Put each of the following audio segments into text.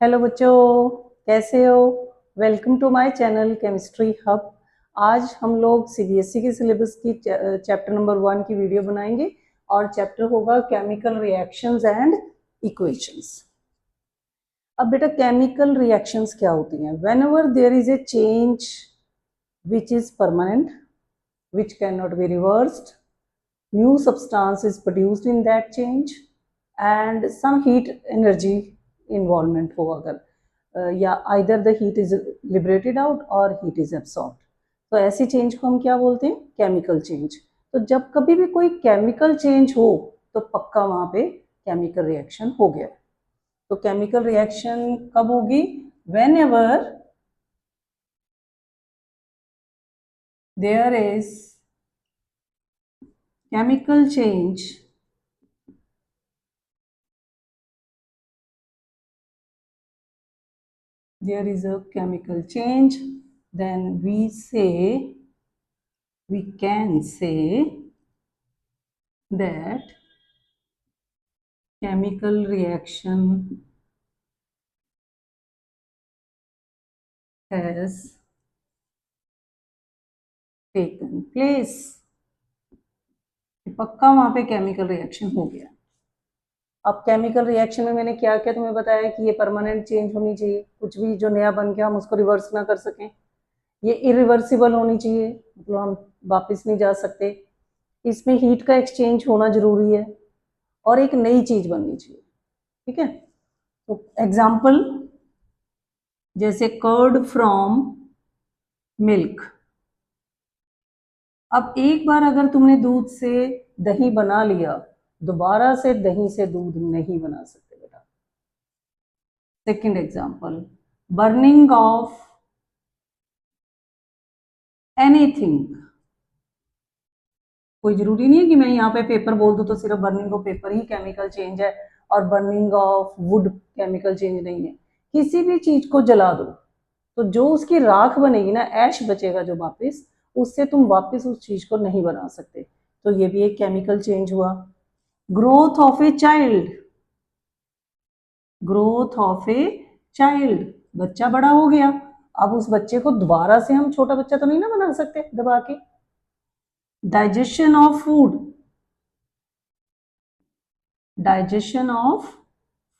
Hello बच्चों, कैसे हो। Welcome to my channel chemistry hub. आज हम लोग सीबीएसई के सिलेबस की चैप्टर नंबर 1 की वीडियो बनाएंगे और चैप्टर होगा केमिकल रिएक्शंस एंड इक्वेशंस। अब बेटा केमिकल रिएक्शंस क्या होती हैं? Whenever there is a change which is permanent, which can not be reversed, new substance is produced in that change and some heat energy involvement हो अगर या either the heat is liberated out or heat is absorbed, तो ऐसी change को हम क्या बोलते हैं? Chemical change. तो जब कभी भी कोई केमिकल चेंज हो तो पक्का वहां पे केमिकल रिएक्शन हो गया। तो केमिकल रिएक्शन कब होगी? Whenever there is chemical change there is a chemical change, then we can say that chemical reaction has taken place। पक्का वहां पे केमिकल रिएक्शन हो गया। अब केमिकल रिएक्शन में मैंने क्या क्या तुम्हें बताया कि ये परमानेंट चेंज होनी चाहिए, कुछ भी जो नया बन गया हम उसको रिवर्स ना कर सकें। ये इरिवर्सिबल होनी चाहिए, मतलब हम वापस नहीं जा सकते। इसमें हीट का एक्सचेंज होना जरूरी है और एक नई चीज बननी चाहिए। ठीक है, तो एग्जाम्पल जैसे कर्ड फ्रॉम मिल्क। अब एक बार अगर तुमने दूध से दही बना लिया, दोबारा से दही से दूध नहीं बना सकते बेटा। Second example, burning of anything. कोई जरूरी नहीं है कि मैं यहाँ पे पेपर बोल दूं तो सिर्फ burning of paper he chemical change है और burning of would chemical change नहीं है। किसी भी चीज को जला दो तो जो उसकी राख बनेगी ना, ऐश बचेगा जो वापस, उससे तुम वापस उस चीज को नहीं बना सकते। तो ये भी एक केमिकल चेंज हुआ। Growth of a child, growth of a child, बच्चा बड़ा हो गया, अब उस बच्चे को दोबारा से हम छोटा बच्चा तो नहीं ना बना सकते दबा के। Digestion of food, digestion of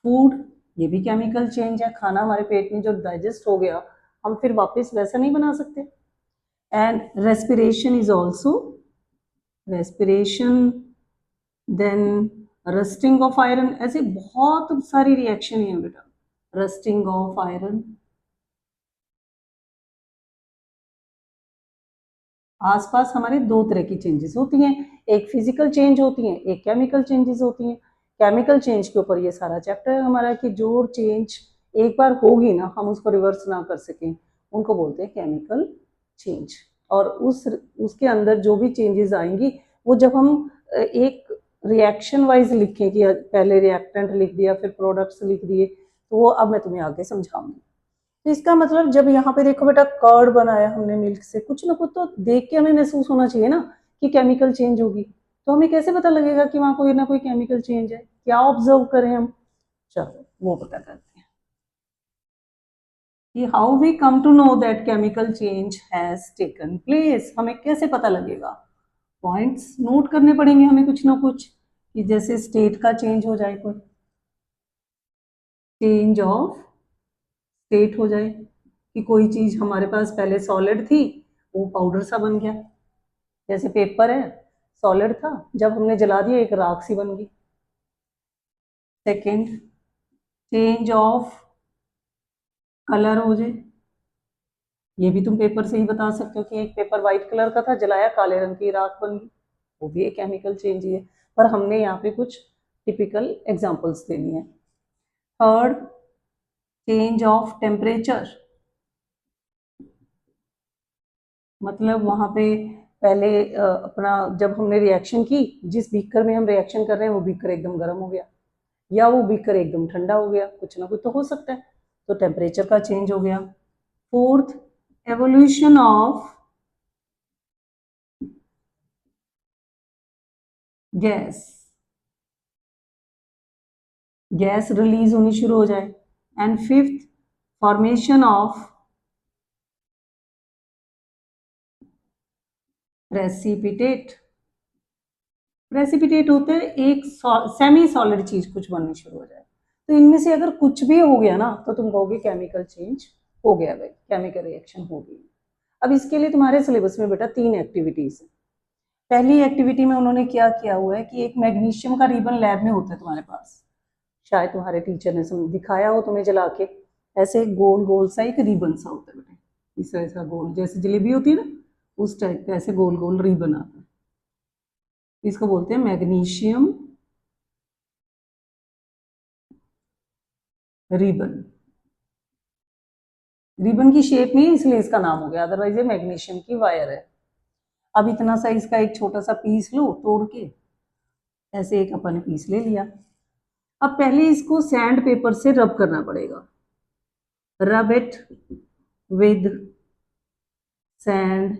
food, ये भी केमिकल चेंज है। खाना हमारे पेट में जो डाइजेस्ट हो गया हम फिर वापस वैसा नहीं बना सकते। And respiration is also, respiration, then rusting of iron, ऐसे बहुत सारी रिएक्शन है बेटा। रस्टिंग ऑफ आयरन, आसपास हमारे दो तरह की चेंजेस होती हैं, एक फिजिकल चेंज होती हैं, एक केमिकल चेंजेस होती हैं। केमिकल चेंज के ऊपर ये सारा चैप्टर है हमारा कि जो चेंज एक बार होगी ना हम उसको रिवर्स ना कर सकें, उनको बोलते हैं केमिकल चेंज। और उसके अंदर जो भी चेंजेस आएंगी वो जब हम एक रिएक्शन वाइज लिखें कि पहले रिएक्टेंट लिख दिया फिर प्रोडक्ट्स लिख दिए, तो वो अब मैं तुम्हें आगे समझाऊंगी। तो इसका मतलब जब यहाँ पे देखो बेटा कर्ड बनाया हमने मिल्क से, कुछ ना कुछ तो देख के हमें महसूस होना चाहिए ना कि केमिकल चेंज होगी। तो हमें कैसे पता लगेगा कि वहां कोई ना कोई केमिकल चेंज है? क्या ऑब्जर्व करें हम? चलो वो पता करते हैं कि how we come to know that chemical change has taken place. हमें कैसे पता लगेगा? पॉइंट्स नोट करने पड़ेंगे हमें कुछ ना कुछ, कि जैसे स्टेट का चेंज हो जाए, कोई चेंज ऑफ स्टेट हो जाए, कि कोई चीज हमारे पास पहले सॉलिड थी वो पाउडर सा बन गया। जैसे पेपर है, सॉलिड था, जब हमने जला दिया एक राख सी बन गई। सेकंड, चेंज ऑफ कलर हो जाए, ये भी तुम पेपर से ही बता सकते हो कि एक पेपर व्हाइट कलर का था, जलाया काले रंग की राख बन गई, वो भी एक केमिकल चेंज ही है। पर हमने यहाँ पे कुछ टिपिकल एग्जांपल्स देनी है। थर्ड, चेंज ऑफ टेम्परेचर, मतलब वहां पे पहले अपना जब हमने रिएक्शन की, जिस बीकर में हम रिएक्शन कर रहे हैं वो बीकर एकदम गर्म हो गया या वो बीकर एकदम ठंडा हो गया, कुछ ना कुछ तो हो सकता है, तो टेम्परेचर का चेंज हो गया। Fourth, evolution of gas, gas release होनी शुरू हो जाए, and fifth formation of precipitate. Precipitate होते हैं एक सेमी सॉलिड चीज कुछ बननी शुरू हो जाए। तो इनमें से अगर कुछ भी हो गया ना तो तुम कहोगे केमिकल चेंज हो गया भाई, केमिकल रिएक्शन हो गई। अब इसके लिए तुम्हारे सिलेबस में बेटा 3 एक्टिविटीज है। पहली एक्टिविटी में उन्होंने क्या किया हुआ है कि एक मैग्नीशियम का रिबन लैब में होता है तुम्हारे पास, शायद तुम्हारे टीचर ने दिखाया हो तुम्हें जला के। ऐसे गोल गोल सा एक रिबन सा होता है बेटा, इस तरह सा गोल, जैसे जलेबी होती है ना उस टाइप का ऐसे गोल गोल रिबन आता है। इसको बोलते हैं मैग्नीशियम रिबन। रिबन की शेप नहीं है इसलिए इसका नाम हो गया, अदरवाइज ये मैग्नीशियम की वायर है। अब इतना सा इसका एक छोटा सा पीस लो तोड़ के, ऐसे एक अपन पीस ले लिया। अब पहले इसको सैंड पेपर से रब करना पड़ेगा, rub it with sand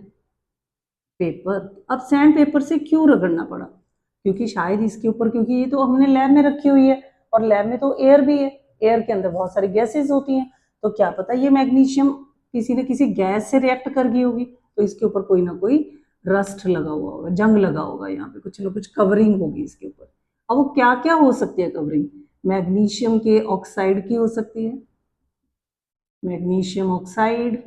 paper. अब सैंड पेपर से क्यों रगड़ना पड़ा, क्योंकि शायद इसके ऊपर, क्योंकि ये तो हमने लैब में रखी हुई है और लैब में तो एयर भी है, एयर के अंदर बहुत सारी गैसेज होती हैं, तो क्या पता ये मैग्नीशियम किसी न किसी गैस से रिएक्ट कर गई होगी, तो इसके ऊपर कोई ना कोई रस्ट लगा हुआ होगा, जंग लगा होगा, यहाँ पे कुछ ना कुछ कवरिंग होगी इसके ऊपर। अब वो क्या क्या हो सकती है कवरिंग, मैग्नीशियम के ऑक्साइड की हो सकती है, मैग्नीशियम ऑक्साइड।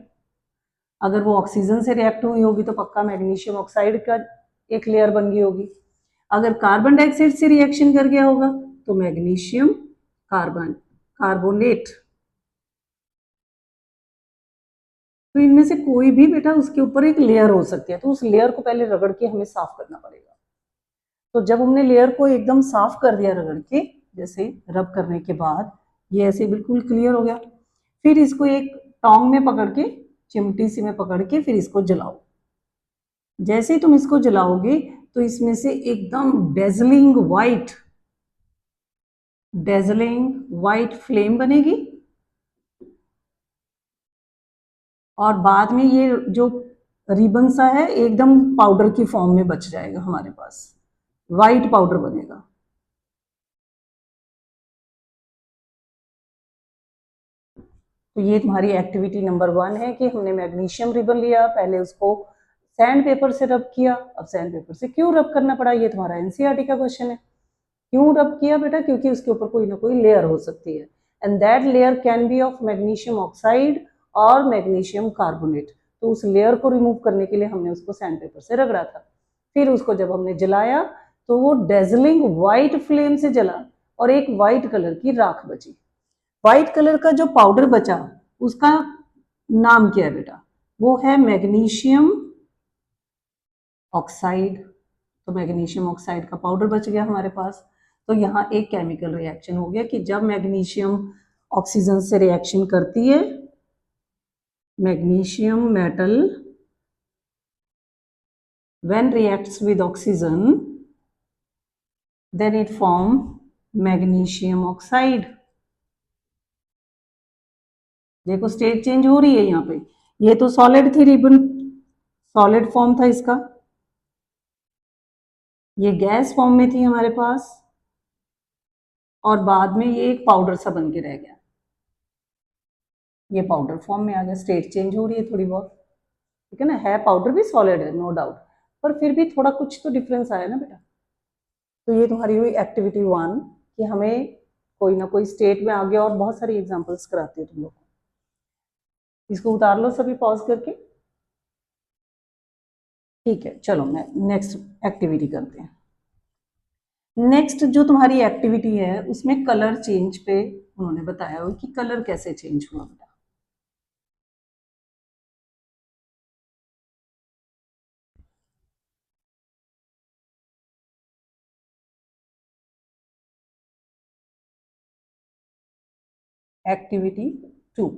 अगर वो ऑक्सीजन से रिएक्ट हुई होगी तो पक्का मैग्नीशियम ऑक्साइड का एक लेयर बन गई होगी। अगर कार्बन डाइऑक्साइड से रिएक्शन कर गया होगा तो मैग्नीशियम कार्बोनेट। तो इनमें से कोई भी बेटा उसके ऊपर एक लेयर हो सकती है, तो उस लेयर को पहले रगड़ के हमें साफ करना पड़ेगा। तो जब हमने लेयर को एकदम साफ कर दिया रगड़ के, जैसे रब करने के बाद ये ऐसे बिल्कुल क्लियर हो गया, फिर इसको एक टोंग में पकड़ के, चिमटी सी में पकड़ के फिर इसको जलाओ। जैसे ही तुम इसको जलाओगे तो इसमें से एकदम डेजलिंग वाइट फ्लेम बनेगी, और बाद में ये जो रिबन सा है एकदम पाउडर की फॉर्म में बच जाएगा हमारे पास, वाइट पाउडर बनेगा। तो ये तुम्हारी एक्टिविटी नंबर 1 है कि हमने मैग्नीशियम रिबन लिया, पहले उसको सैंड पेपर से रब किया। अब सैंड पेपर से क्यों रब करना पड़ा, ये तुम्हारा एनसीईआरटी का क्वेश्चन है। क्यों रब किया बेटा, क्योंकि उसके ऊपर कोई ना कोई लेयर हो सकती है, and that layer can be of magnesium oxide और मैग्नीशियम कार्बोनेट। तो उस लेयर को रिमूव करने के लिए हमने उसको सैंड पेपर से रगड़ा था। फिर उसको जब हमने जलाया तो वो डेजलिंग वाइट फ्लेम से जला और एक वाइट कलर की राख बची। व्हाइट कलर का जो पाउडर बचा उसका नाम क्या है बेटा, वो है मैग्नीशियम ऑक्साइड। तो मैग्नीशियम ऑक्साइड का पाउडर बच गया हमारे पास। तो यहाँ एक केमिकल रिएक्शन हो गया कि जब मैग्नीशियम ऑक्सीजन से रिएक्शन करती है, magnesium metal when reacts with oxygen then it form magnesium oxide. देखो स्टेट चेंज हो रही है यहाँ पे, ये तो सॉलिड थी रिबन, सॉलिड फॉर्म था इसका, ये गैस फॉर्म में थी हमारे पास, और बाद में ये एक पाउडर सा बन के रह गया, ये पाउडर फॉर्म में आ गया। स्टेट चेंज हो रही है थोड़ी बहुत, ठीक है ना, है पाउडर भी सॉलिड है नो डाउट, पर फिर भी थोड़ा कुछ तो डिफरेंस आया ना बेटा। तो ये तुम्हारी हुई एक्टिविटी 1 कि हमें कोई ना कोई स्टेट में आ गया, और बहुत सारी एग्जांपल्स कराती है तुम लोग। इसको उतार लो सभी पॉज करके, ठीक है। चलो मैं नेक्स्ट एक्टिविटी करते हैं। नेक्स्ट जो तुम्हारी एक्टिविटी है उसमें कलर चेंज पे उन्होंने बताया हो कि कलर कैसे चेंज हुआ बेटा। एक्टिविटी 2,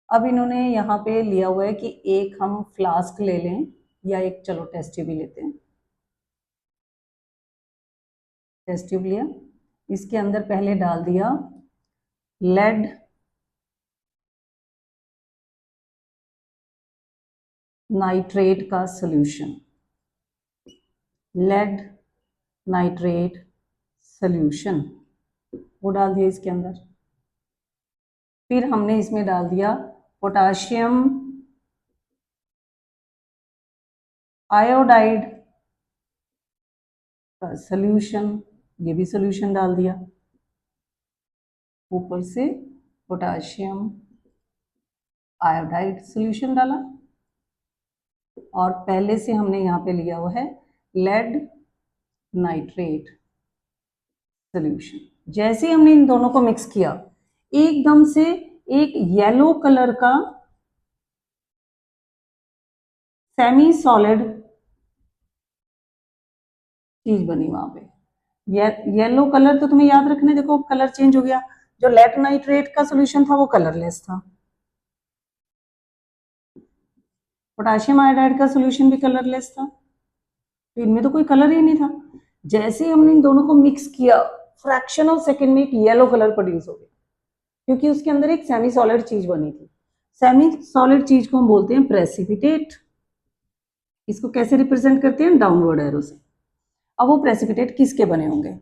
अब इन्होंने यहाँ पे लिया हुआ है कि एक हम फ्लास्क ले लें, या एक चलो टेस्ट ट्यूब ही लेते हैं। टेस्ट ट्यूब लिया, इसके अंदर पहले डाल दिया लेड नाइट्रेट का सॉल्यूशन, लेड नाइट्रेट सॉल्यूशन वो डाल दिया इसके अंदर। फिर हमने इसमें डाल दिया पोटाशियम आयोडाइड का सॉल्यूशन, ये भी सॉल्यूशन डाल दिया। ऊपर से पोटाशियम आयोडाइड सॉल्यूशन डाला, और पहले से हमने यहाँ पे लिया हुआ है लेड नाइट्रेट सॉल्यूशन। जैसे ही हमने इन दोनों को मिक्स किया, एकदम से एक येलो कलर का सेमी सॉलिड चीज बनी वहां पे। येलो कलर तो तुम्हें याद रखना, देखो कलर चेंज हो गया। जो लेड नाइट्रेट का सॉल्यूशन था वो कलरलेस था, पोटाशियम आयोडाइड का सॉल्यूशन भी कलरलेस था, तो इनमें तो कोई कलर ही नहीं था। जैसे ही हमने इन दोनों को मिक्स किया, फ्रैक्शन ऑफ सेकेंड में एक येलो कलर प्रोड्यूस हो गया, क्योंकि उसके अंदर एक सेमी सॉलिड चीज बनी थी। सेमी सॉलिड चीज को हम बोलते हैं प्रेसिपिटेट। इसको कैसे रिप्रेजेंट करते हैं? डाउनवर्ड एरो से। अब वो प्रेसिपिटेट किसके बने होंगे?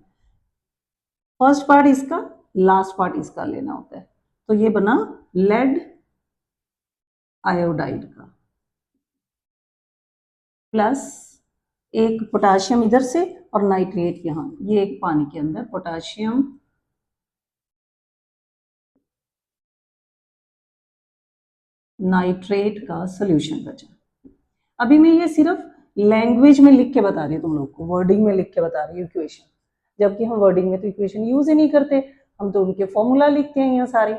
फर्स्ट पार्ट इसका, लास्ट पार्ट इसका लेना होता है। तो ये बना लेड आयोडाइड का, प्लस एक पोटाशियम इधर से और नाइट्रेट यहाँ, ये एक पानी के अंदर पोटाशियम नाइट्रेट का सॉल्यूशन बचा। अभी मैं ये सिर्फ लैंग्वेज में लिख के बता रही हूँ तुम लोग को, वर्डिंग में लिख के बता रही हूँ इक्वेशन, जबकि हम वर्डिंग में तो इक्वेशन यूज ही नहीं करते, हम तो उनके फॉर्मूला लिखते हैं यहाँ सारे।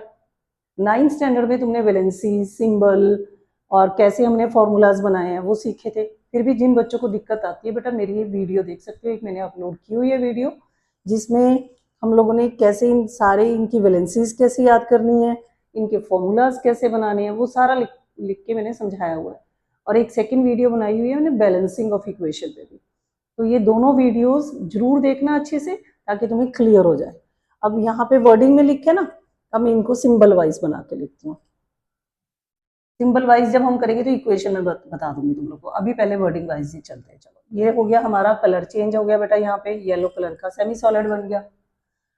9th स्टैंडर्ड में तुमने वैलेंसी सिंबल और कैसे हमने फॉर्मूलाज बनाए हैं वो सीखे थे। फिर भी जिन बच्चों को दिक्कत आती है, बेटा मेरी ये वीडियो देख सकते हो, एक मैंने अपलोड की हुई है वीडियो, जिसमें हम लोगों ने कैसे इन सारे इनकी वैलेंसीज कैसे याद करनी है, इनके फॉर्मूलाज कैसे बनाने हैं, वो सारा लिख के मैंने समझाया हुआ है। और एक सेकेंड वीडियो बनाई हुई है मैंने बैलेंसिंग ऑफ इक्वेशन पे भी। तो ये दोनों वीडियोस जरूर देखना अच्छे से, ताकि तुम्हें क्लियर हो जाए। अब यहाँ पे वर्डिंग में लिखे ना, अब मैं इनको सिंबल वाइज बना के लिखती हूँ। सिंबल वाइज जब हम करेंगे तो इक्वेशन में बता दूंगी तुम लोग को, अभी पहले वर्डिंग वाइज ही चलते हैं। चलो, ये हो गया हमारा, कलर चेंज हो गया बेटा, यहाँ पे येलो कलर का सेमी सॉलिड बन गया।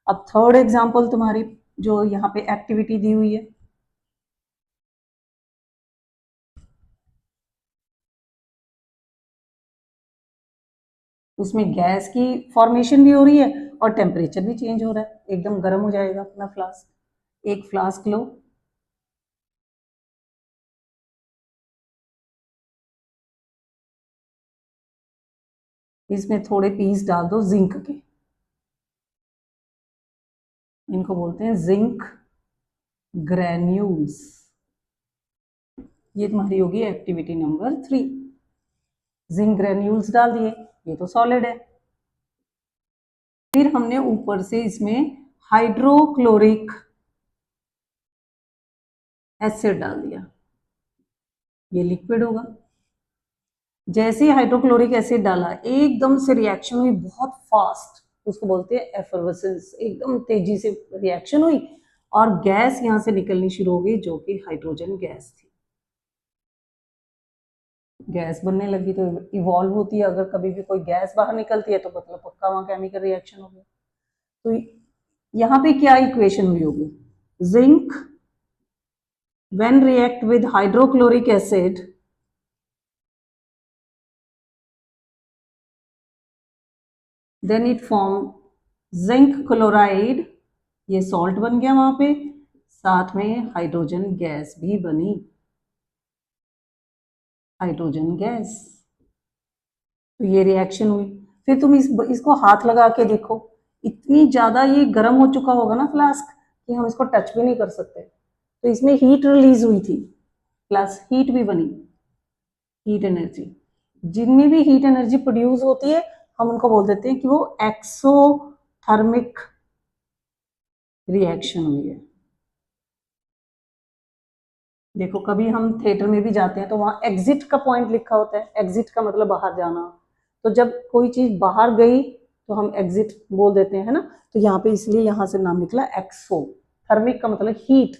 अब थर्ड एग्जाम्पल तुम्हारी जो यहाँ पे एक्टिविटी दी हुई है, उसमें गैस की फॉर्मेशन भी हो रही है और टेम्परेचर भी चेंज हो रहा है, एकदम गर्म हो जाएगा अपना फ्लास्क। एक फ्लास्क लो, इसमें थोड़े पीस डाल दो जिंक के, इनको बोलते हैं जिंक ग्रैन्यूल्स। ये तुम्हारी होगी एक्टिविटी नंबर 3। जिंक ग्रैन्यूल्स डाल दिए, ये तो सॉलिड है। फिर हमने ऊपर से इसमें हाइड्रोक्लोरिक एसिड डाल दिया, ये लिक्विड होगा। जैसे ही हाइड्रोक्लोरिक एसिड डाला, एकदम से रिएक्शन हुई बहुत फास्ट, उसको बोलते हैं एफर्वेसेंस, एकदम तेजी से रिएक्शन हुई और गैस यहां से निकलनी शुरू हो गई, जो कि हाइड्रोजन गैस थी। गैस बनने लगी तो इवॉल्व होती है, अगर कभी भी कोई गैस बाहर निकलती है तो मतलब पक्का वहां केमिकल रिएक्शन हो गया। तो यहाँ पे क्या इक्वेशन हुई होगी? Zinc when react with hydrochloric acid then it form zinc chloride, ये सॉल्ट बन गया वहां पे, साथ में हाइड्रोजन गैस भी बनी, हाइड्रोजन गैस। तो ये रिएक्शन हुई। फिर तुम इसको हाथ लगा के देखो, इतनी ज्यादा ये गर्म हो चुका होगा ना फ्लास्क कि हम इसको टच भी नहीं कर सकते। तो इसमें हीट रिलीज हुई थी, प्लस हीट भी बनी, हीट एनर्जी। जिनमें भी हीट एनर्जी प्रोड्यूस होती है हम उनको बोल देते हैं कि वो एक्सोथर्मिक रिएक्शन हुई है। देखो कभी हम थिएटर में भी जाते हैं तो वहां एग्जिट का पॉइंट लिखा होता है, एग्जिट का मतलब बाहर जाना। तो जब कोई चीज बाहर गई तो हम एग्जिट बोल देते हैं, है ना। तो यहाँ पे इसलिए यहाँ से नाम निकला एक्सो। थर्मिक का मतलब हीट,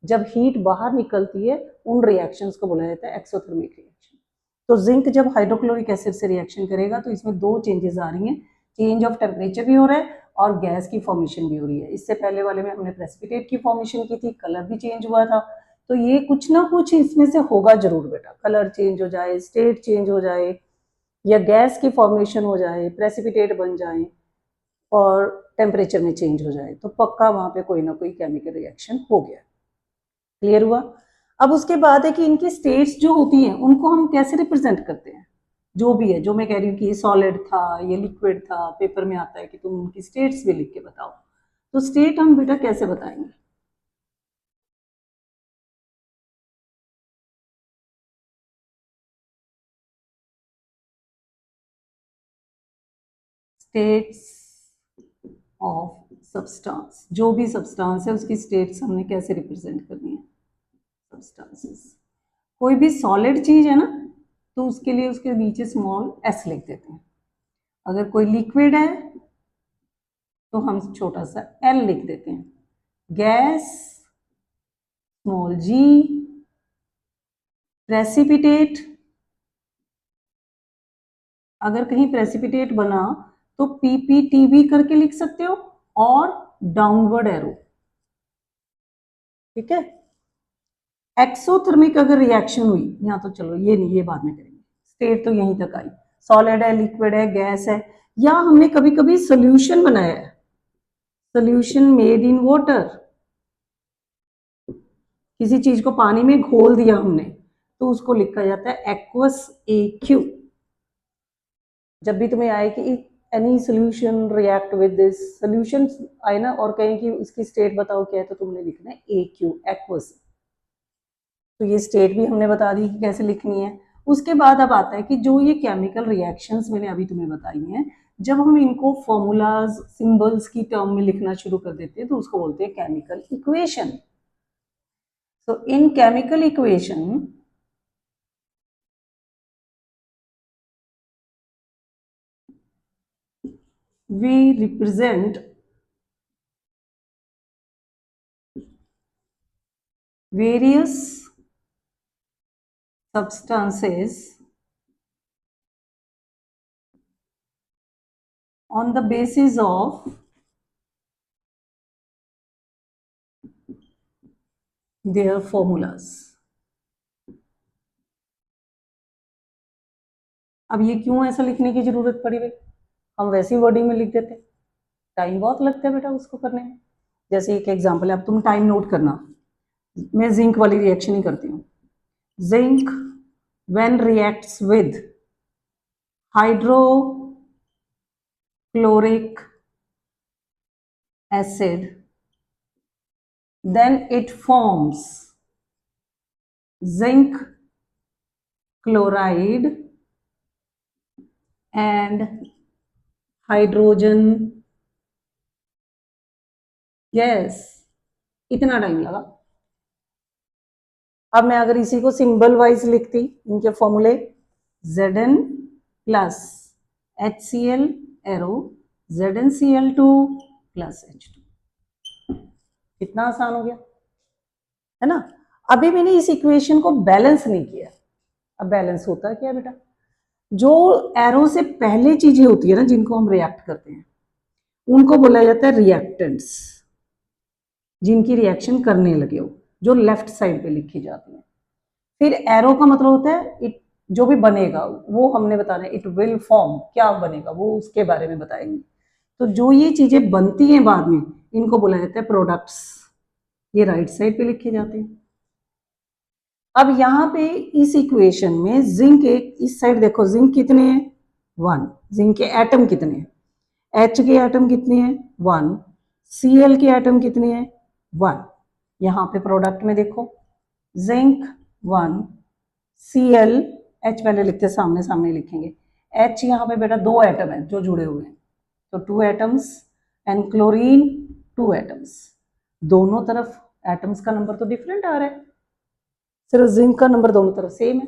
जब हीट बाहर निकलती है उन रिएक्शंस को बोला जाता है एक्सोथर्मिक रिएक्शन। तो जिंक जब हाइड्रोक्लोरिक एसिड से रिएक्शन करेगा तो इसमें दो चेंजेस आ रही हैं, चेंज ऑफ टेम्परेचर भी हो रहा है और गैस की फॉर्मेशन भी हो रही है। इससे पहले वाले में हमने प्रेसिपिटेट की फॉर्मेशन की थी, कलर भी चेंज हुआ था। तो ये कुछ ना कुछ इसमें से होगा जरूर बेटा, कलर चेंज हो जाए, स्टेट चेंज हो जाए, या गैस की फॉर्मेशन हो जाए, प्रेसिपिटेट बन जाए और टेम्परेचर में चेंज हो जाए, तो पक्का वहां पे कोई ना कोई केमिकल रिएक्शन हो गया। क्लियर हुआ? अब उसके बाद है कि इनकी स्टेट्स जो होती हैं उनको हम कैसे रिप्रेजेंट करते हैं। जो भी है, जो मैं कह रही हूँ कि ये सॉलिड था, ये लिक्विड था, पेपर में आता है कि तुम उनकी स्टेट्स भी लिख के बताओ। तो स्टेट हम बेटा कैसे बताएंगे? स्टेट्स ऑफ सब्सटेंस, जो भी सब्सटेंस है उसकी स्टेट्स हमने कैसे रिप्रेजेंट करनी है? सब्सटेंसेस, कोई भी सॉलिड चीज है ना, तो उसके लिए उसके नीचे स्मॉल एस लिख देते हैं। अगर कोई लिक्विड है तो हम छोटा सा एल लिख देते हैं। गैस स्मॉल जी, प्रेसिपिटेट, अगर कहीं प्रेसिपिटेट बना तो पीपीटीवी करके लिख सकते हो, और डाउनवर्ड एरो। ठीक है? एक्सोथर्मिक अगर रिएक्शन हुई, यहाँ तो चलो ये नहीं, ये बाद में करेंगे, स्टेट तो यहीं तक आई। सॉलिड है, लिक्विड है, गैस है, या हमने कभी कभी सोल्यूशन बनाया है, सोल्यूशन मेड इन वाटर, किसी चीज को पानी में घोल दिया हमने, तो उसको लिखा जाता है एक्वस एक्यू। जब भी तुम्हें आए कि any solution react with this solution आए ना, और कहें कि इसकी स्टेट बताओ क्या है, तो तुमने लिखना है एक्यू, एक्वस। तो ये स्टेट भी हमने बता दी कि कैसे लिखनी है। उसके बाद अब आता है कि जो ये केमिकल रिएक्शंस मैंने अभी तुम्हें बताई हैं, जब हम इनको फॉर्मूलाज सिंबल्स की टर्म में लिखना शुरू कर देते हैं तो उसको बोलते हैं chemical equation. So in chemical equation, we represent various substances on the basis of their formulas. अब ये क्यों ऐसा लिखने की जरूरत पड़ी भाई? हम वैसी वर्डिंग में लिख देते, टाइम बहुत लगता है बेटा उसको करने में। जैसे एक एग्जांपल है, अब तुम टाइम नोट करना, मैं जिंक वाली रिएक्शन ही करती हूँ। Zinc when reacts with hydrochloric acid, then it forms zinc chloride and hydrogen gas। इतना टाइम लगा। अब मैं अगर इसी को सिंबल वाइज लिखती, इनके फॉर्मूले Zn plus HCl arrow ZnCl2 plus H2, कितना आसान हो गया है ना। अभी मैंने इस इक्वेशन को बैलेंस नहीं किया। अब बैलेंस होता है क्या बेटा? जो एरो से पहले चीजें होती है ना, जिनको हम रिएक्ट करते हैं, उनको बोला जाता है रिएक्टेंट्स, जिनकी रिएक्शन करने लगे हो, जो लेफ्ट साइड पे लिखी जाती है। फिर एरो का मतलब होता है इट, जो भी बनेगा वो हमने बताना है, इट विल फॉर्म, क्या बनेगा वो उसके बारे में बताएंगे। तो जो ये चीजें बनती हैं बाद में, इनको बोला जाता है प्रोडक्ट्स, ये राइट साइड पे लिखे जाते हैं। अब यहाँ पे इस इक्वेशन में जिंक, एक इस साइड देखो जिंक कितने हैं? 1। जिंक के एटम कितने हैं? H के एटम कितने हैं? 1। Cl के एटम कितने हैं? 1। यहाँ पे प्रोडक्ट में देखो, जिंक 1, Cl, H पहले लिखते, सामने सामने लिखेंगे। H यहाँ पे बेटा 2 एटम है जो जुड़े हुए हैं, तो 2 एटम्स, एंड क्लोरीन 2 एटम्स। दोनों तरफ एटम्स का नंबर तो डिफरेंट आ रहा है, सिर्फ जिंक का नंबर दोनों तरफ सेम है।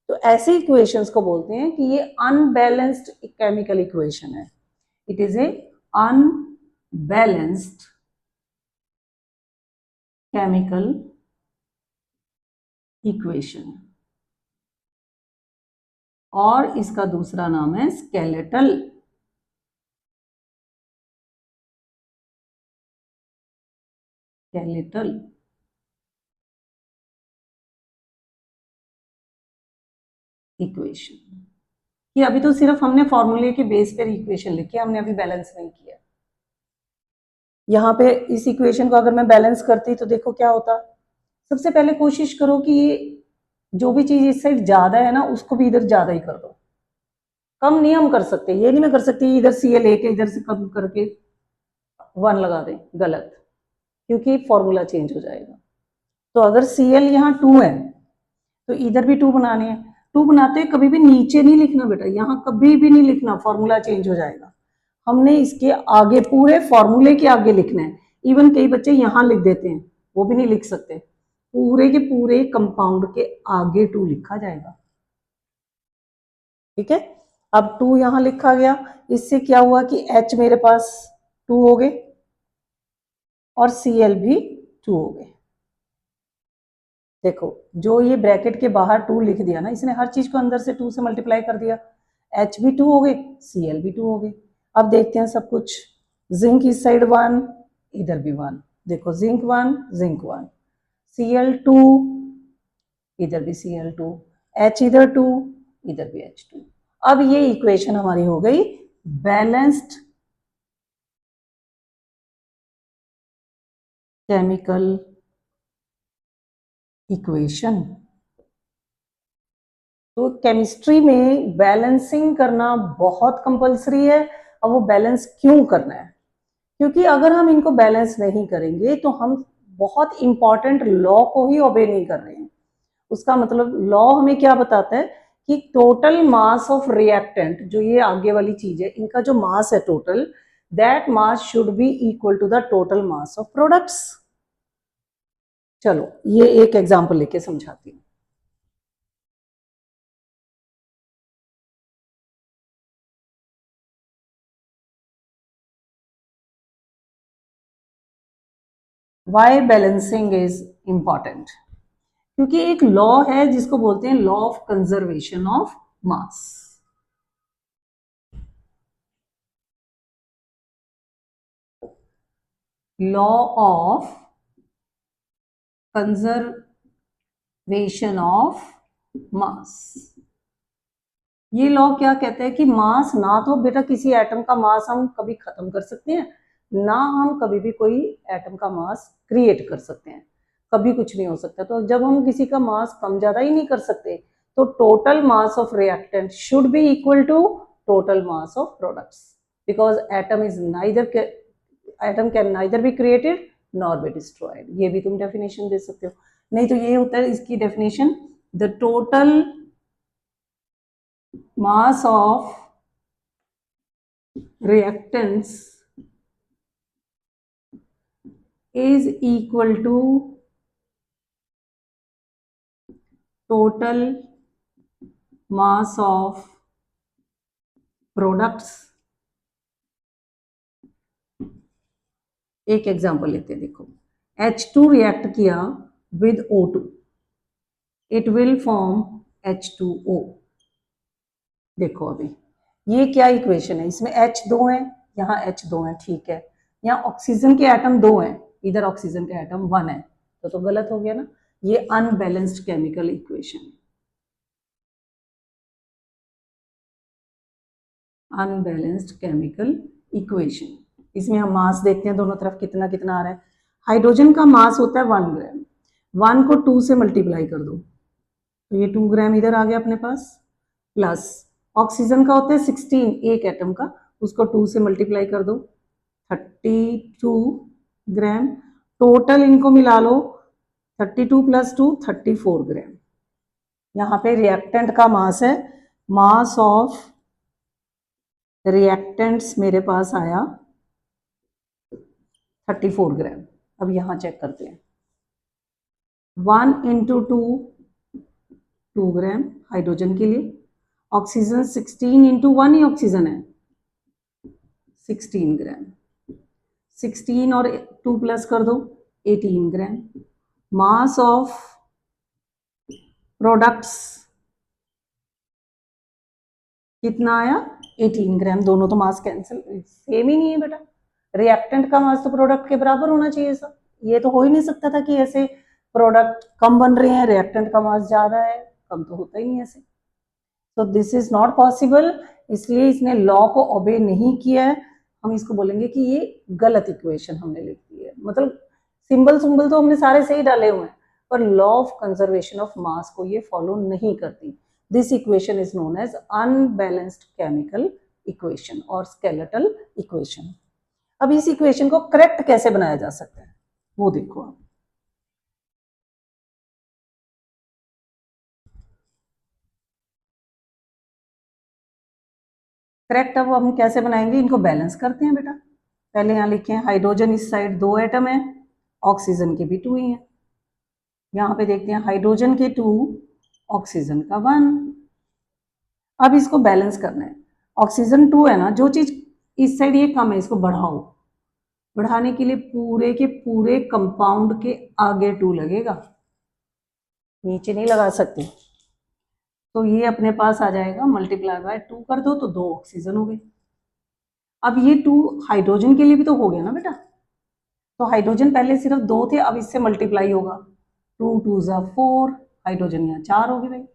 तो ऐसे इक्वेशंस को बोलते हैं कि ये अनबैलेंस्ड केमिकल इक्वेशन है। It is a unbalanced chemical equation, और इसका दूसरा नाम है स्केलेटल स्केलेटल इक्वेशन। कि अभी तो सिर्फ हमने फॉर्मूले के बेस पर इक्वेशन लिखी है, हमने अभी बैलेंस नहीं किया। यहाँ पे इस इक्वेशन को अगर मैं बैलेंस करती तो देखो क्या होता। सबसे पहले कोशिश करो कि ये जो भी चीज इस साइड ज्यादा है ना उसको भी इधर ज्यादा ही कर दो। कम नहीं हम कर सकते, ये नहीं मैं कर सकती इधर Cl लेके इधर से कम करके 1 लगा दें, गलत, क्योंकि फॉर्मूला चेंज हो जाएगा। तो अगर Cl यहाँ 2 है तो इधर भी 2 बनाने हैं। 2 बनाते कभी भी नीचे नहीं लिखना बेटा, यहाँ कभी भी नहीं लिखना, फॉर्मूला चेंज हो जाएगा। हमने इसके आगे पूरे फॉर्मूले के आगे लिखना है। इवन कई बच्चे यहाँ लिख देते हैं, वो भी नहीं लिख सकते। पूरे के पूरे कंपाउंड के आगे 2 लिखा जाएगा। ठीक है, अब 2 यहां लिखा गया। इससे क्या हुआ कि H मेरे पास 2 हो गए और Cl भी 2 हो गए। देखो जो ये ब्रैकेट के बाहर 2 लिख दिया ना, इसने हर चीज को अंदर से 2 से मल्टीप्लाई कर दिया। H भी 2 हो गए, Cl भी 2 हो गए। अब देखते हैं सब कुछ। जिंक इस साइड 1, इधर भी 1। देखो जिंक 1, जिंक 1, Cl 2, इधर भी Cl 2, H इधर 2, इधर भी H 2। अब ये इक्वेशन हमारी हो गई बैलेंस्ड केमिकल इक्वेशन। तो केमिस्ट्री में बैलेंसिंग करना बहुत कंपलसरी है। अब वो बैलेंस क्यों करना है? क्योंकि अगर हम इनको बैलेंस नहीं करेंगे तो हम बहुत इंपॉर्टेंट लॉ को ही ओबे नहीं कर रहे हैं। उसका मतलब लॉ हमें क्या बताता है कि टोटल मास ऑफ रिएक्टेंट, जो ये आगे वाली चीज है, इनका जो मास है total, that mass should be equal to the total mass of products. चलो ये एक एग्जांपल लेके समझाती हूँ। Why balancing is important? क्योंकि एक लॉ है जिसको बोलते हैं law of conservation of mass. Law of conservation of mass. ये लॉ क्या कहते हैं कि मास ना तो बेटा किसी एटम का मास हम कभी खत्म कर सकते हैं, ना हम कभी भी कोई एटम का मास क्रिएट कर सकते हैं। कभी कुछ नहीं हो सकता। तो जब हम किसी का मास कम ज्यादा ही नहीं कर सकते तो total mass of reactant should be equal to total mass of products, because atom can neither be created nor be destroyed. ये भी तुम डेफिनेशन दे सकते हो। नहीं तो ये होता है इसकी definition, the total mass of reactants is equal to total mass of products। एक एग्जांपल लेते हैं, देखो H2 रिएक्ट किया with O2, it will form H2O। देखो अभी ये क्या इक्वेशन है, इसमें H 2 है, यहाँ H 2 है, ठीक है। यहाँ ऑक्सीजन के एटम 2 हैं, इधर ऑक्सीजन के एटम 1 है, तो गलत हो गया ना। ये अनबैलेंस्ड केमिकल इक्वेशन है, अनबैलेंस्ड केमिकल इक्वेशन। इसमें हम मास देखते हैं दोनों तरफ कितना कितना आ रहा है। हाइड्रोजन का मास होता है 1 ग्राम, 1 को 2 से मल्टीप्लाई कर दो तो ये 2 ग्राम इधर आ गया अपने पास, प्लस ऑक्सीजन का होता है 16 एक एटम का, उसको 2 से मल्टीप्लाई कर दो 32 ग्राम। टोटल इनको मिला लो 32 प्लस 2 34 ग्राम। यहाँ पे रिएक्टेंट का मास है, मास ऑफ रिएक्टेंट्स मेरे पास आया 34 ग्राम। अब यहाँ चेक करते हैं, 1 इंटू 2 2 ग्राम हाइड्रोजन के लिए, ऑक्सीजन 16 इंटू 1 ही ऑक्सीजन है 16 ग्राम, 16 और 2 प्लस कर दो 18 ग्राम। मास ऑफ प्रोडक्ट्स कितना आया 18 ग्राम। दोनों तो मास कैंसिल सेम ही नहीं है बेटा, रिएक्टेंट का मास तो प्रोडक्ट के बराबर होना चाहिए सर, ये तो हो ही नहीं सकता था कि ऐसे प्रोडक्ट कम बन रहे हैं, रिएक्टेंट का मास ज़्यादा है, कम तो होता ही नहीं ऐसे। तो दिस इज नॉट पॉसिबल, इसलिए इसने लॉ को ओबे नहीं किया है। हम इसको बोलेंगे कि ये गलत इक्वेशन हमने लिख दी है। मतलब सिंबल सिंबल तो हमने सारे सही डाले हुए हैं, पर law of conservation of mass को ये फॉलो नहीं करती। This equation is known as unbalanced chemical equation और स्केलेटल इक्वेशन। अब इस इक्वेशन को करेक्ट कैसे बनाया जा सकता है वो देखो आप। करेक्ट अब हम कैसे बनाएंगे, इनको बैलेंस करते हैं बेटा। पहले यहाँ लिखे हैं हाइड्रोजन इस साइड 2 एटम है, ऑक्सीजन के भी 2 ही हैं। यहाँ पे देखते हैं हाइड्रोजन के 2, ऑक्सीजन का 1। अब इसको बैलेंस करना है। ऑक्सीजन 2 है ना, जो चीज इस साइड ये कम है इसको बढ़ाओ। बढ़ाने के लिए पूरे के पूरे कंपाउंड के आगे 2 लगेगा, नीचे नहीं लगा सकते। तो ये अपने पास आ जाएगा, मल्टीप्लाई बाय 2 कर दो तो 2 ऑक्सीजन हो गए। अब ये 2 हाइड्रोजन के लिए भी तो हो गया ना बेटा। तो हाइड्रोजन पहले सिर्फ 2 थे, अब इससे मल्टीप्लाई होगा, 2 2 जा 4, हाइड्रोजन यहाँ 4 हो गए भाई।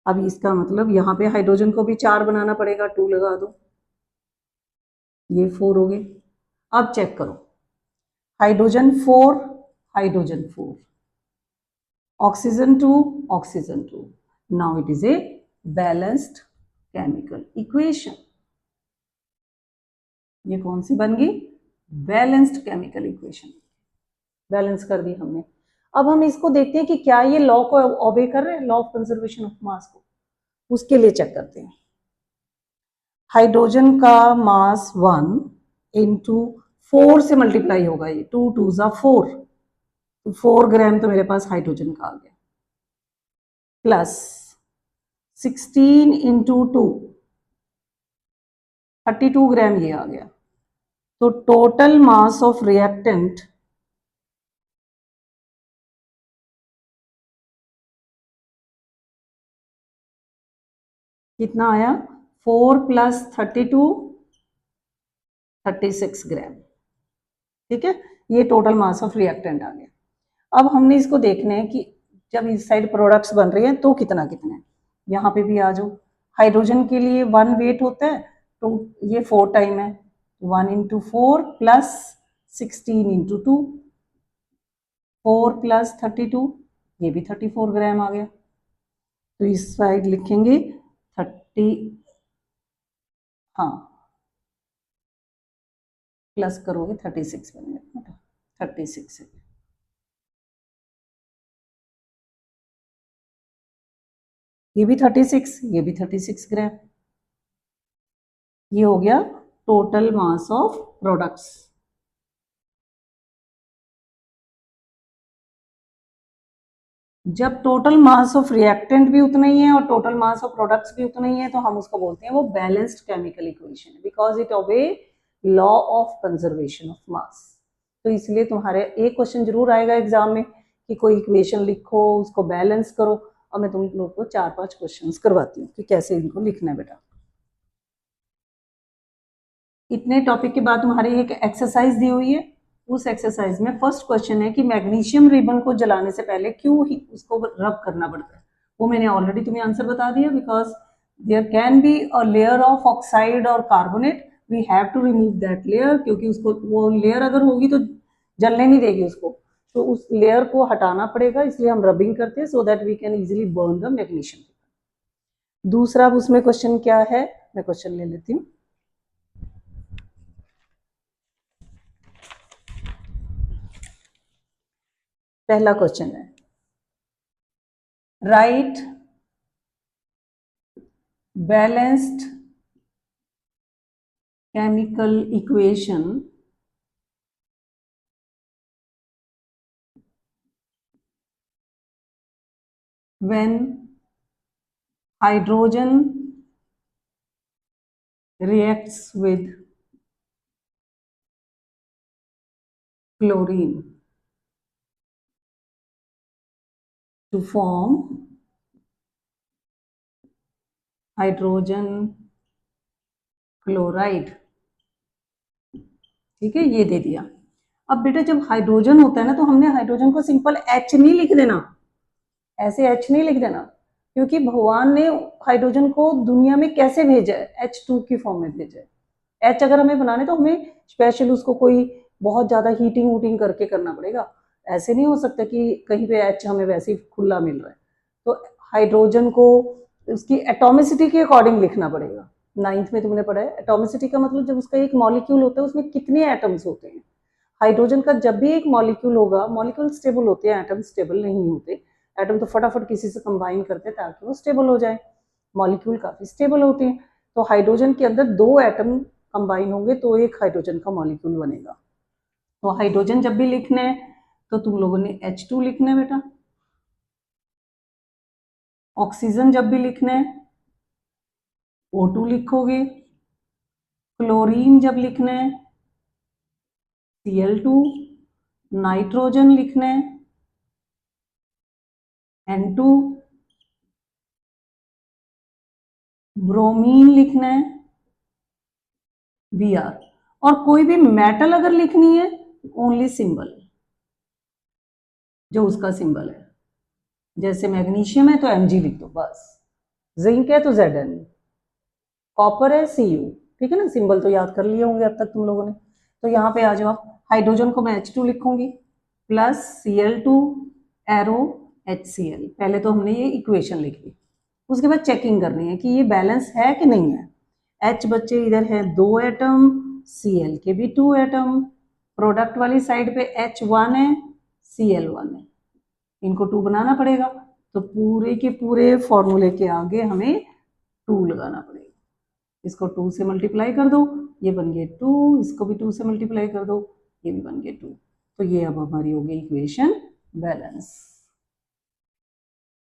अब इसका मतलब यहाँ पे हाइड्रोजन को भी 4 बनाना पड़ेगा, 2 लगा दो, ये 4 हो गए। अब चेक करो, hydrogen 4, hydrogen 4, oxygen 2, oxygen 2। Now it is a balanced chemical equation. ये कौन सी बन गई, बैलेंस्ड केमिकल इक्वेशन। बैलेंस कर दी हमने। अब हम इसको देखते हैं कि क्या ये लॉ को ओबे कर रहे हैं, law of conservation of mass को। उसके लिए चेक करते हैं। हाइड्रोजन का मास 1 इंटू 4 से मल्टीप्लाई होगा, ये 2 2 जा 4, तो 4 ग्राम तो मेरे पास हाइड्रोजन का आ गया, प्लस 16 इंटू 2, 32 ग्राम ये आ गया। तो टोटल मास ऑफ रिएक्टेंट कितना आया, 4 प्लस 32, 36 ग्राम। ठीक है, ये टोटल मास ऑफ रिएक्टेंट आ गया। अब हमने इसको देखना है कि जब इस साइड प्रोडक्ट्स बन रहे हैं तो कितना कितना है। यहाँ पे भी आ जाओ, हाइड्रोजन के लिए 1 वेट होता है, तो ये 4 टाइम है, 1 इंटू 4 प्लस 16 इंटू 2, 4 प्लस 32, ये भी 34 ग्राम आ गया। तो इस साइड लिखेंगे 30, हाँ प्लस करोगे 36 बनेगा, 36 है। ये भी 36, ये भी 36 ग्राम। ये हो गया टोटल मास ऑफ प्रोडक्ट्स। जब टोटल मास ऑफ रिएक्टेंट भी उतना ही है और टोटल मास ऑफ प्रोडक्ट्स भी उतना ही है, तो हम उसको बोलते हैं वो balanced chemical equation, because it obey law of conservation of mass. तो इसलिए तुम्हारे एक क्वेश्चन जरूर आएगा एग्जाम में कि कोई इक्वेशन लिखो, उसको बैलेंस करो, और मैं तुम लोग को 4-5 क्वेश्चन करवाती हूँ कि कैसे इनको लिखना है बेटा। इतने टॉपिक के बाद तुम्हारी एक एक्सरसाइज दी हुई है। उस एक्सरसाइज में फर्स्ट क्वेश्चन है कि मैग्नीशियम रिबन को जलाने से पहले क्यों ही उसको रब करना पड़ता है। वो मैंने ऑलरेडी तुम्हें आंसर बता दिया, because there can be a layer of oxide और carbonate, we have to remove that layer, क्योंकि उसको वो लेयर अगर होगी तो जलने नहीं देगी उसको, तो उस लेयर को हटाना पड़ेगा, इसलिए हम रबिंग करते हैं so that we can easily burn the magnesium. दूसरा उसमें क्वेश्चन क्या है, मैं क्वेश्चन ले लेती हूँ। पहला क्वेश्चन है, right balanced chemical equation when hydrogen reacts with chlorine to form hydrogen chloride। ठीक है, ये दे दिया। अब बेटा जब हाइड्रोजन होता है ना, तो हमने हाइड्रोजन को सिंपल H नहीं लिख देना, ऐसे H नहीं लिख देना, क्योंकि भगवान ने हाइड्रोजन को दुनिया में कैसे भेजा है, H2 की फॉर्म में भेजा है। H अगर हमें बनाने तो हमें स्पेशल उसको कोई बहुत ज़्यादा हीटिंग वूटिंग करके करना पड़ेगा, ऐसे नहीं हो सकता कि कहीं पे H हमें वैसे ही खुला मिल रहा है। तो हाइड्रोजन को उसकी एटॉमिसिटी के अकॉर्डिंग लिखना पड़ेगा। 9th में तुमने पढ़ा है एटॉमिसिटी का मतलब जब उसका एक मॉलिक्यूल होता है उसमें कितने एटम्स होते हैं। हाइड्रोजन का जब भी एक मॉलिक्यूल होगा, मॉलिक्यूल स्टेबल होते हैं, एटम स्टेबल नहीं होते। एटम तो फटाफट किसी से कंबाइन करते हैं ताकि वो स्टेबल हो जाए, मॉलिक्यूल काफ़ी स्टेबल होते हैं। तो हाइड्रोजन के अंदर 2 एटम कंबाइन होंगे तो एक हाइड्रोजन का मॉलिक्यूल बनेगा। तो हाइड्रोजन जब भी लिखना है तो तुम लोगों ने H2 लिखना है बेटा। ऑक्सीजन जब भी लिखना है O2 लिखोगे। क्लोरीन जब लिखना है Cl2। नाइट्रोजन लिखना है N2। ब्रोमीन लिखना है Br। और कोई भी मेटल अगर लिखनी है ओनली सिंबल, जो उसका सिंबल है। जैसे मैग्नीशियम है तो Mg लिख दो बस, जिंक है तो Zn, कॉपर है Cu। ठीक है ना, सिंबल तो याद कर लिए होंगे अब तक तुम लोगों ने। तो यहाँ पे आ जाओ आप, हाइड्रोजन को मैं H2 लिखूंगी प्लस Cl2 एरो HCl। पहले तो हमने ये इक्वेशन लिख ली, उसके बाद चेकिंग करनी है कि ये बैलेंस है कि नहीं है। H बच्चे इधर है 2 एटम, Cl के भी 2 एटम, प्रोडक्ट वाली साइड पे H1 है, Cl1 है, इनको 2 बनाना पड़ेगा। तो पूरे के पूरे फॉर्मूले के आगे हमें 2 लगाना पड़ेगा। इसको 2 से मल्टीप्लाई कर दो, ये बन गए 2, इसको भी 2 से मल्टीप्लाई कर दो, ये भी बन गए 2। तो ये अब हमारी हो गई इक्वेशन बैलेंस।